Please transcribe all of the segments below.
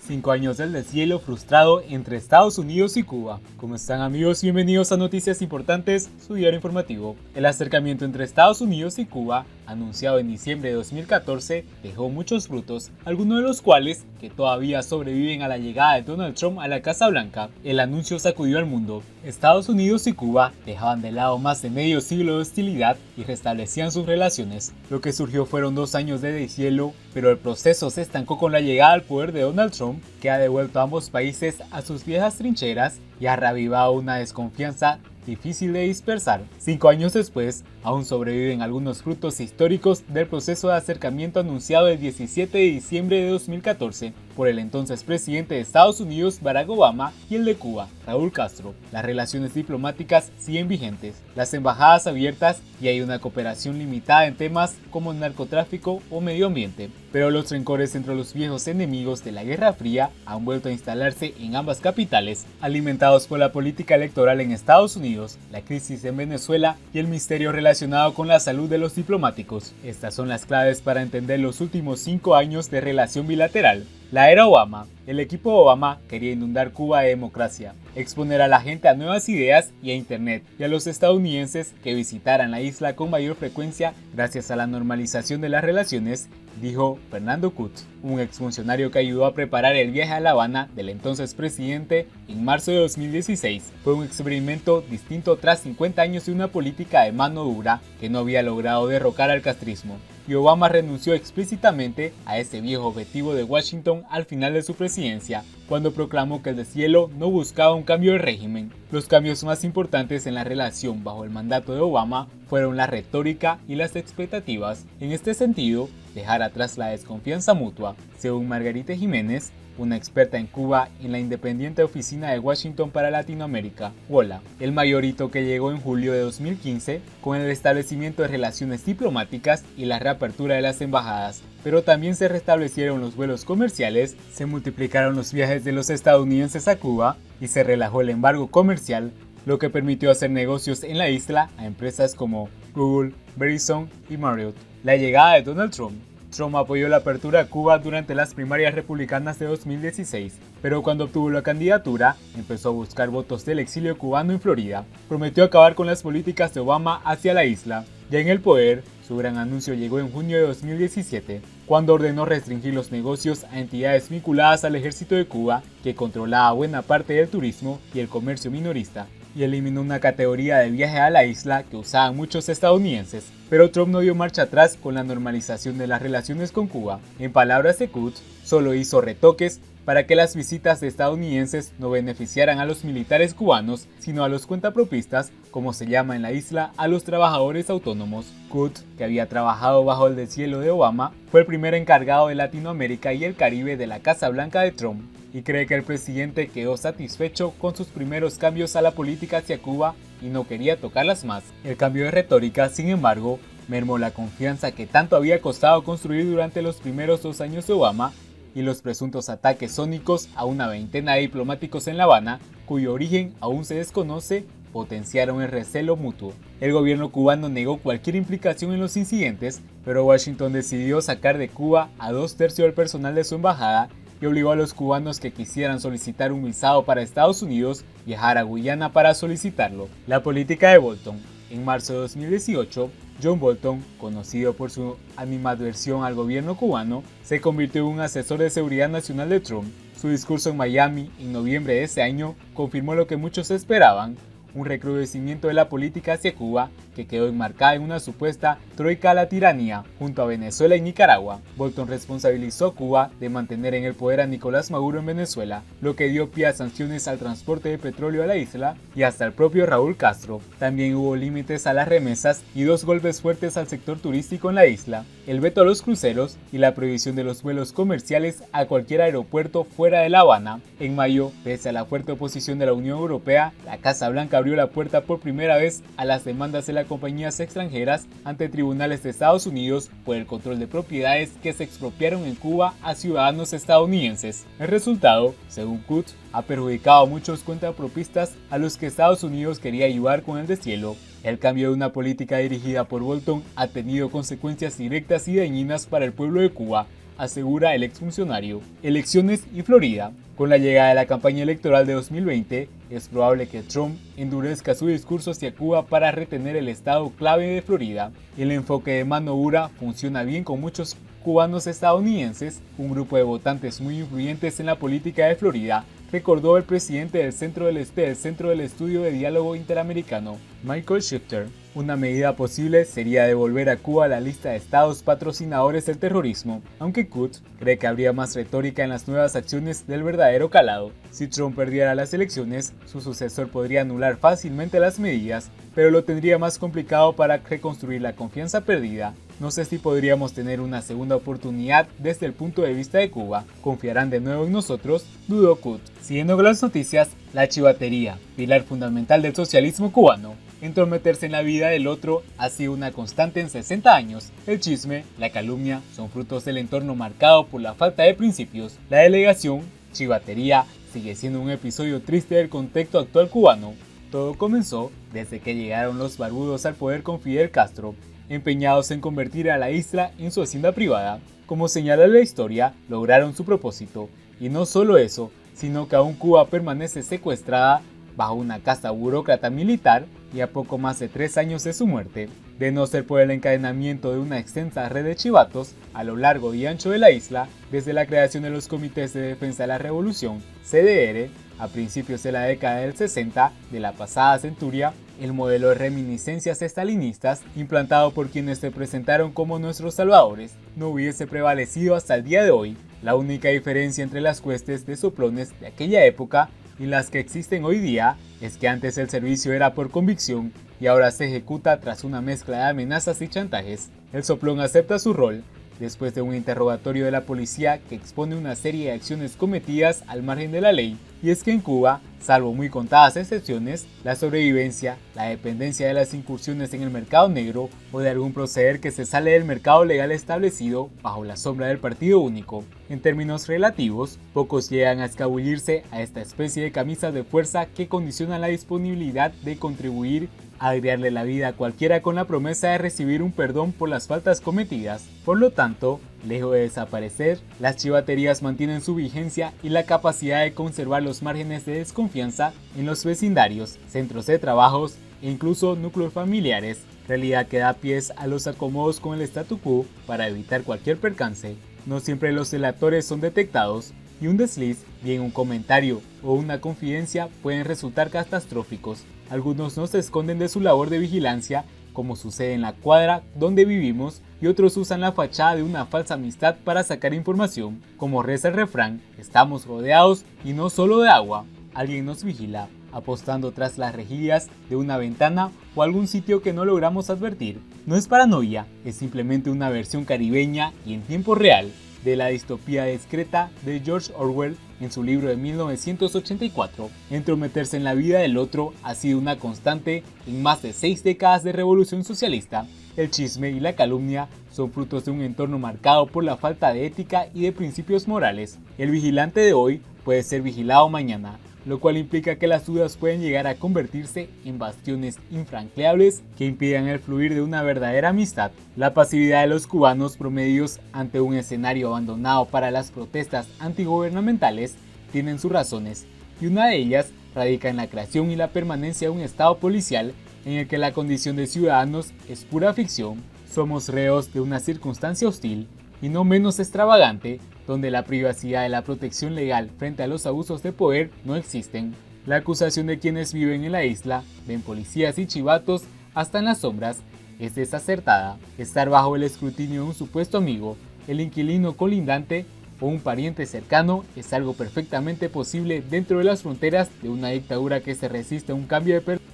5 años del deshielo frustrado entre Estados Unidos y Cuba. ¿Cómo están, amigos? Bienvenidos a Noticias Importantes, su diario informativo. El acercamiento entre Estados Unidos y Cuba, anunciado en diciembre de 2014, dejó muchos frutos, algunos de los cuales que todavía sobreviven a la llegada de Donald Trump a la Casa Blanca. El anuncio sacudió al mundo. Estados Unidos y Cuba dejaban de lado más de medio siglo de hostilidad y restablecían sus relaciones. Lo que surgió fueron 2 años de deshielo, pero el proceso se estancó con la llegada al poder de Donald Trump, que ha devuelto a ambos países a sus viejas trincheras y ha reavivado una desconfianza difícil de dispersar. 5 años después, aún sobreviven algunos frutos históricos del proceso de acercamiento anunciado el 17 de diciembre de 2014 por el entonces presidente de Estados Unidos, Barack Obama, y el de Cuba, Raúl Castro. Las relaciones diplomáticas siguen vigentes, las embajadas abiertas y hay una cooperación limitada en temas como el narcotráfico o medio ambiente. Pero los rencores entre los viejos enemigos de la Guerra Fría han vuelto a instalarse en ambas capitales, alimentados por la política electoral en Estados Unidos, la crisis en Venezuela y el misterio relacionado con la salud de los diplomáticos. Estas son las claves para entender los últimos 5 años de relación bilateral. La era Obama. El equipo Obama quería inundar Cuba de democracia, exponer a la gente a nuevas ideas y a Internet, y a los estadounidenses que visitaran la isla con mayor frecuencia gracias a la normalización de las relaciones, dijo Fernando Kut, un exfuncionario que ayudó a preparar el viaje a La Habana del entonces presidente en marzo de 2016. Fue un experimento distinto tras 50 años de una política de mano dura que no había logrado derrocar al castrismo. Y Obama renunció explícitamente a ese viejo objetivo de Washington al final de su presidencia, cuando proclamó que el deshielo no buscaba un cambio de régimen. Los cambios más importantes en la relación bajo el mandato de Obama fueron la retórica y las expectativas. En este sentido, dejar atrás la desconfianza mutua. Según Margarita Jiménez, una experta en Cuba en la Independiente Oficina de Washington para Latinoamérica, WOLA. El mayor hito que llegó en julio de 2015 con el establecimiento de relaciones diplomáticas y la reapertura de las embajadas, pero también se restablecieron los vuelos comerciales, se multiplicaron los viajes de los estadounidenses a Cuba y se relajó el embargo comercial, lo que permitió hacer negocios en la isla a empresas como Google, Verizon y Marriott. La llegada de Donald Trump. Trump apoyó la apertura a Cuba durante las primarias republicanas de 2016, pero cuando obtuvo la candidatura, empezó a buscar votos del exilio cubano en Florida. Prometió acabar con las políticas de Obama hacia la isla. Ya en el poder, su gran anuncio llegó en junio de 2017, cuando ordenó restringir los negocios a entidades vinculadas al ejército de Cuba, que controlaba buena parte del turismo y el comercio minorista, y eliminó una categoría de viaje a la isla que usaban muchos estadounidenses. Pero Trump no dio marcha atrás con la normalización de las relaciones con Cuba. En palabras de Kut, solo hizo retoques para que las visitas de estadounidenses no beneficiaran a los militares cubanos, sino a los cuentapropistas, como se llama en la isla a los trabajadores autónomos. Kut, que había trabajado bajo el deshielo de Obama, fue el primer encargado de Latinoamérica y el Caribe de la Casa Blanca de Trump, y cree que el presidente quedó satisfecho con sus primeros cambios a la política hacia Cuba y no quería tocarlas más. El cambio de retórica, sin embargo, mermó la confianza que tanto había costado construir durante los primeros 2 años de Obama, y los presuntos ataques sónicos a una veintena de diplomáticos en La Habana, cuyo origen aún se desconoce, potenciaron el recelo mutuo. El gobierno cubano negó cualquier implicación en los incidentes, pero Washington decidió sacar de Cuba a 2/3 del personal de su embajada y obligó a los cubanos que quisieran solicitar un visado para Estados Unidos viajar a Guyana para solicitarlo. La política de Bolton. En marzo de 2018, John Bolton, conocido por su animadversión al gobierno cubano, se convirtió en un asesor de seguridad nacional de Trump. Su discurso en Miami en noviembre de ese año confirmó lo que muchos esperaban: un recrudecimiento de la política hacia Cuba que quedó enmarcada en una supuesta troika a la tiranía junto a Venezuela y Nicaragua. Bolton responsabilizó a Cuba de mantener en el poder a Nicolás Maduro en Venezuela, lo que dio pie a sanciones al transporte de petróleo a la isla y hasta el propio Raúl Castro. También hubo límites a las remesas y 2 golpes fuertes al sector turístico en la isla: el veto a los cruceros y la prohibición de los vuelos comerciales a cualquier aeropuerto fuera de La Habana. En mayo, pese a la fuerte oposición de la Unión Europea, la Casa Blanca abrió la puerta por primera vez a las demandas de las compañías extranjeras ante tribunales de Estados Unidos por el control de propiedades que se expropiaron en Cuba a ciudadanos estadounidenses. El resultado, según Kut, ha perjudicado a muchos cuentapropistas a los que Estados Unidos quería ayudar con el deshielo. El cambio de una política dirigida por Bolton ha tenido consecuencias directas y dañinas para el pueblo de Cuba, asegura el exfuncionario. Elecciones y Florida. Con la llegada de la campaña electoral de 2020, es probable que Trump endurezca su discurso hacia Cuba para retener el estado clave de Florida. El enfoque de mano dura funciona bien con muchos cubanos estadounidenses, un grupo de votantes muy influyentes en la política de Florida, recordó el presidente del Centro del Estudio de Diálogo Interamericano, Michael Shifter. Una medida posible sería devolver a Cuba la lista de estados patrocinadores del terrorismo, aunque Kut cree que habría más retórica en las nuevas acciones del verdadero calado. Si Trump perdiera las elecciones, su sucesor podría anular fácilmente las medidas, pero lo tendría más complicado para reconstruir la confianza perdida. No sé si podríamos tener una segunda oportunidad desde el punto de vista de Cuba. ¿Confiarán de nuevo en nosotros?, dudó Kut. Siguiendo con las noticias, la chivatería, pilar fundamental del socialismo cubano. Entrometerse en la vida del otro ha sido una constante en 60 años. El chisme, la calumnia, son frutos del entorno marcado por la falta de principios. La delegación, chivatería, sigue siendo un episodio triste del contexto actual cubano. Todo comenzó desde que llegaron los barbudos al poder con Fidel Castro, empeñados en convertir a la isla en su hacienda privada. Como señala la historia, lograron su propósito. Y no solo eso, sino que aún Cuba permanece secuestrada bajo una casta burócrata militar y a poco más de 3 años de su muerte. De no ser por el encadenamiento de una extensa red de chivatos a lo largo y ancho de la isla, desde la creación de los Comités de Defensa de la Revolución, CDR, a principios de la década del 60 de la pasada centuria, el modelo de reminiscencias estalinistas, implantado por quienes se presentaron como nuestros salvadores, no hubiese prevalecido hasta el día de hoy. La única diferencia entre las huestes de soplones de aquella época y las que existen hoy día es que antes el servicio era por convicción y ahora se ejecuta tras una mezcla de amenazas y chantajes. El soplón acepta su rol después de un interrogatorio de la policía que expone una serie de acciones cometidas al margen de la ley. Y es que en Cuba, salvo muy contadas excepciones, la sobrevivencia, la dependencia de las incursiones en el mercado negro o de algún proceder que se sale del mercado legal establecido bajo la sombra del partido único. En términos relativos, pocos llegan a escabullirse a esta especie de camisas de fuerza que condicionan la disponibilidad de contribuir a agriarle la vida a cualquiera con la promesa de recibir un perdón por las faltas cometidas. Por lo tanto, lejos de desaparecer, las chivaterías mantienen su vigencia y la capacidad de conservar los márgenes de desconfianza en los vecindarios, centros de trabajos e incluso núcleos familiares, realidad que da pies a los acomodos con el statu quo para evitar cualquier percance. No siempre los delatores son detectados y un desliz, bien un comentario o una confidencia pueden resultar catastróficos. Algunos no se esconden de su labor de vigilancia, como sucede en la cuadra donde vivimos, y otros usan la fachada de una falsa amistad para sacar información. Como reza el refrán, estamos rodeados y no solo de agua. Alguien nos vigila, apostando tras las rejillas de una ventana o algún sitio que no logramos advertir. No es paranoia, es simplemente una versión caribeña y en tiempo real de la distopía discreta de George Orwell en su libro de 1984. Entrometerse en la vida del otro ha sido una constante en más de 6 décadas de revolución socialista. El chisme y la calumnia son frutos de un entorno marcado por la falta de ética y de principios morales. El vigilante de hoy puede ser vigilado mañana, lo cual implica que las dudas pueden llegar a convertirse en bastiones infranqueables que impidan el fluir de una verdadera amistad. La pasividad de los cubanos promedios ante un escenario abandonado para las protestas antigubernamentales tienen sus razones, y una de ellas radica en la creación y la permanencia de un estado policial en el que la condición de ciudadanos es pura ficción. Somos reos de una circunstancia hostil y no menos extravagante, donde la privacidad y la protección legal frente a los abusos de poder no existen. La acusación de quienes viven en la isla, ven policías y chivatos hasta en las sombras, es desacertada. Estar bajo el escrutinio de un supuesto amigo, el inquilino colindante o un pariente cercano es algo perfectamente posible dentro de las fronteras de una dictadura que se resiste a un cambio de perspectiva.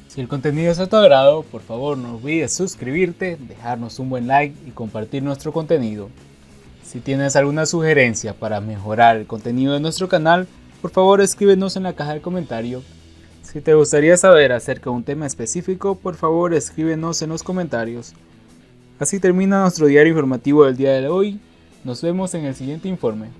Si el contenido es de tu agrado, por favor no olvides suscribirte, dejarnos un buen like y compartir nuestro contenido. Si tienes alguna sugerencia para mejorar el contenido de nuestro canal, por favor escríbenos en la caja de comentarios. Si te gustaría saber acerca de un tema específico, por favor escríbenos en los comentarios. Así termina nuestro diario informativo del día de hoy. Nos vemos en el siguiente informe.